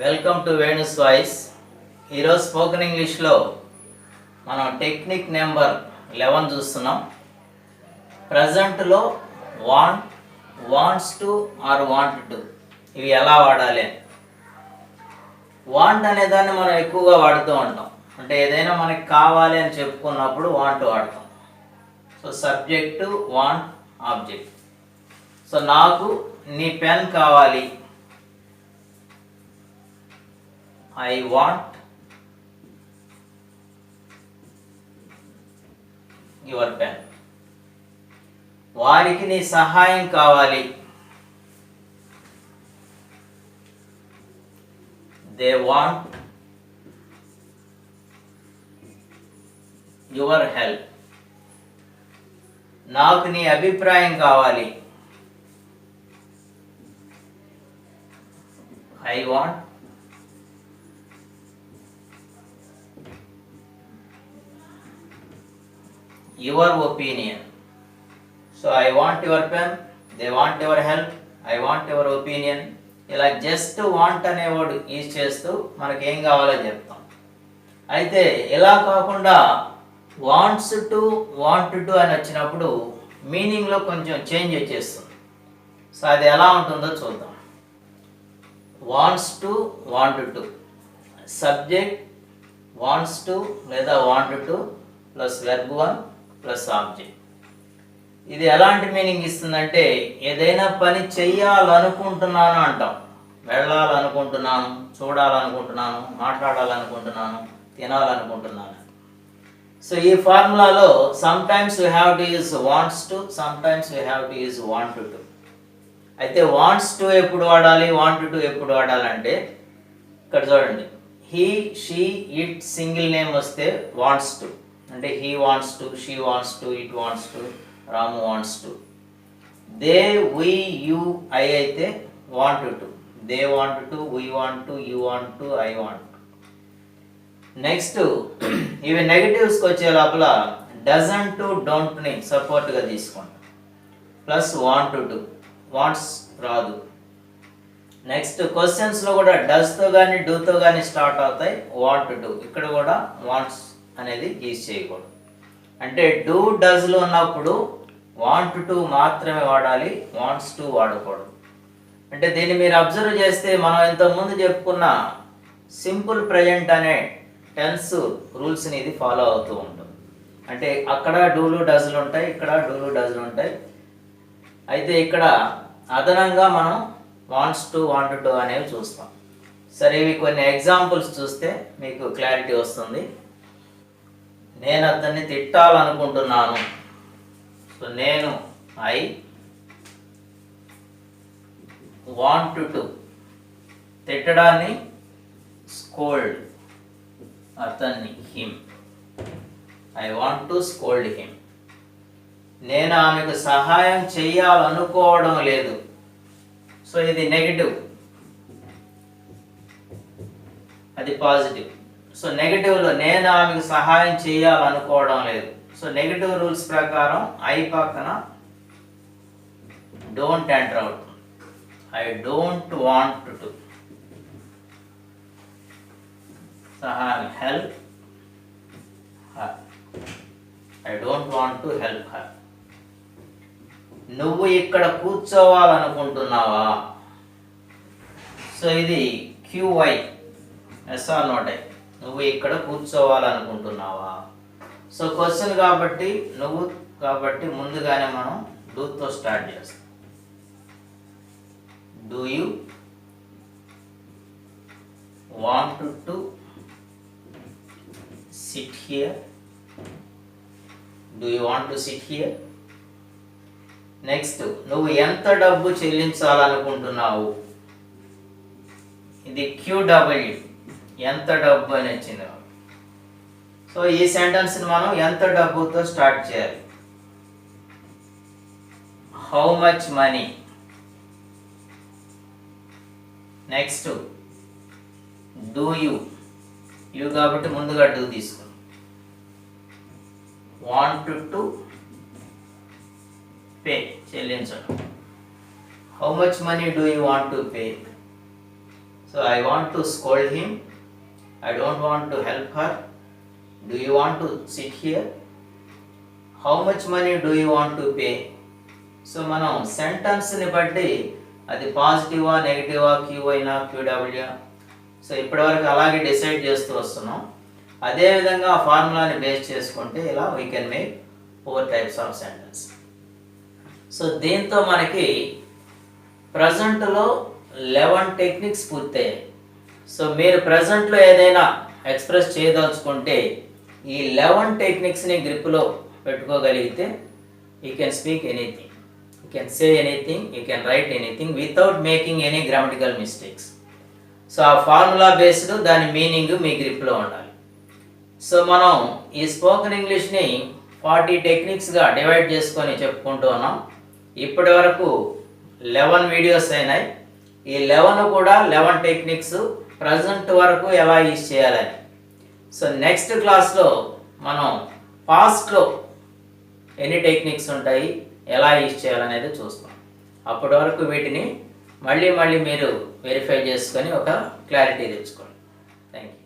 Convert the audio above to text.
Welcome to Venu's voice. ఈరోజు spoken ఇంగ్లీష్లో మనం టెక్నిక్ నెంబర్ 11 చూస్తున్నాం. ప్రజెంట్లో want, wants to or want to ఇవి ఎలా వాడాలి. వాంట్ అనే దాన్ని మనం ఎక్కువగా వాడుతూ ఉంటాం. అంటే ఏదైనా మనకి కావాలి అని చెప్పుకున్నప్పుడు వాంట్ వాడతాం. So subject want, object. So నాకు నీ పెన్ కావాలి, I want your pen. వారికి నీ సహాయం కావాలి, they want your help. నాకు నీ అభిప్రాయం కావాలి, I want your opinion. So I want your pen, they want your help, I want your opinion. ఇలా జస్ట్ వాంట్ అనే వర్డ్ యూజ్ చేస్తూ మనకి ఏం కావాలో చెప్తాం. అయితే ఇలా కాకుండా వాంట్స్ టు, వాంట్ టు అని వచ్చినప్పుడు మీనింగ్లో కొంచెం చేంజ్ వచ్చేస్తుంది. సో అది ఎలా ఉంటుందో చూద్దాం. Wants to, want to, subject wants to లేదా want to plus verb 1 plus object. ఇది ఎలాంటి మీనింగ్ ఇస్తుందంటే ఏదైనా పని చెయ్యాలనుకుంటున్నాను అంటాం, వెళ్ళాలనుకుంటున్నాను, చూడాలనుకుంటున్నాను, మాట్లాడాలనుకుంటున్నాను, తినాలనుకుంటున్నాను. సో ఈ ఫార్ములాలో sometimes we have to use wants to, sometimes we have to use want to. అయితే వాంట్స్ టు ఎప్పుడు వాడాలి, వాంట్ టు ఎప్పుడు వాడాలంటే ఇక్కడ చూడండి, he, she, it single name వస్తే వాంట్స్ టు అంటే he wants to, she wants to, it wants to, Ramu wants to. They, we, you, I అయితే want to, they want to, we want to, you want to, I want to. Next ఇవి నెగటివ్స్కి వచ్చే లోపల doesn't to, డోంట్ని సపోర్ట్గా తీసుకుంటాం, plus want to, wants రాదు. Next క్వశ్చన్స్లో కూడా డస్తో కానీ డూతో కానీ స్టార్ట్ అవుతాయి, వాంట్ టు. ఇక్కడ కూడా వాంట్స్ అనేది యూజ్ చేయకూడదు. అంటే డూ, డస్లో ఉన్నప్పుడు వాంట్ టు మాత్రమే వాడాలి, వాంట్స్ టు వాడకూడదు. అంటే దీన్ని మీరు అబ్జర్వ్ చేస్తే మనం ఇంతకుముందు చెప్పుకున్న సింపుల్ ప్రజెంట్ అనే టెన్స్ రూల్స్ని ఇది ఫాలో అవుతూ ఉంటుంది. అంటే అక్కడ డూలు డజ్లు ఉంటాయి, ఇక్కడ డూలు డజ్లు ఉంటాయి. అయితే ఇక్కడ అదనంగా మనం వాంట్స్ టు, వాంట్ టు అనేవి చూస్తాం. సరే, ఇవి కొన్ని ఎగ్జాంపుల్స్ చూస్తే మీకు క్లారిటీ వస్తుంది. నేను అతన్ని తిట్టాలనుకుంటున్నాను. సో నేను ఐ వాంట్ టు, తిట్టడాన్ని స్కోల్డ్, అతన్ని him, I want to scold him. నేను ఆమెకు సహాయం చేయాలనుకోవడం లేదు. సో ఇది నెగటివ్, అది పాజిటివ్. సో నెగటివ్లో నేను ఆమెకు సహాయం చేయాలనుకోవడం లేదు. సో నెగటివ్ రూల్స్ ప్రకారం ఐ పక్కన డోంట్ ఎంటర్ అవుతుంది. ఐ డోంట్ వాంట్ టు సహాయం, help her, I don't want to help her. నువ్వు ఇక్కడ కూర్చోవాలనుకుంటున్నావా. సో ఇది క్యూవై, ఎస్ఆర్ నోట్ ఐ, నువ్వు ఇక్కడ కూర్చోవాలనుకుంటున్నావా. సో క్వశ్చన్ కాబట్టి నువ్వు కాబట్టి ముందుగానే మనం డూతో స్టార్ట్ చేస్తాం. Do you want to SIT here, do you want to SIT here. Next, నువ్వు ఎంత డబ్బు చెల్లించాలనుకుంటున్నావు. ఇది క్యూడబ్ల్యూ, ఎంత డబ్బు అని వచ్చింది. సో ఈ సెంటెన్స్ని మనం ఎంత డబ్బుతో స్టార్ట్ చేయాలి. How much money. Next, do you, you కాబట్టి ముందుగా డూ తీసుకుని, వాంట్ టు పే, చెల్లించడం. How much money do you want to pay. So I want to scold him. I don't want to help her. Do you want to sit here? How much money do you want to pay? So మనం సెంటెన్స్ని బట్టి అది పాజిటివా నెగిటివా queue అయినా క్యూడబ్ల్యూ, so ఇప్పటివరకు అలాగే decide చేస్తూ వస్తున్నాం. అదేవిధంగా ఆ ఫార్ములాని బేస్ చేసుకుంటే ఇలా we can make 4 types of sentence. So దీంతో మనకి ప్రజెంట్లో 11 టెక్నిక్స్ పూర్తయ్యాయి. సో మీరు ప్రజెంట్లో ఏదైనా ఎక్స్ప్రెస్ చేయదలుచుకుంటే ఈ 11 టెక్నిక్స్ని గ్రిప్లో పెట్టుకోగలిగితే you can speak anything, you can say anything, you can write anything without making any grammatical mistakes. So ఆ ఫార్ములా బేస్డ్ దాని మీనింగ్ మీ గ్రిప్లో ఉండాలి. సో మనం ఈ స్పోకెన్ ఇంగ్లీష్ని 40 టెక్నిక్స్గా డివైడ్ చేసుకొని చెప్పుకుంటూ ఉన్నాం. ఇప్పటి వరకు 11 వీడియోస్ అయినాయి. ఈ 11 కూడా 11 టెక్నిక్స్ ప్రజెంట్ వరకు ఎలా యూజ్ చేయాలని. సో నెక్స్ట్ క్లాస్లో మనం పాస్ట్లో ఎన్ని టెక్నిక్స్ ఉంటాయి, ఎలా యూజ్ చేయాలనేది చూస్తాం. అప్పటి వరకు వీటిని మళ్ళీ మీరు వెరిఫై చేసుకొని ఒక క్లారిటీ తెచ్చుకోండి. Thank you.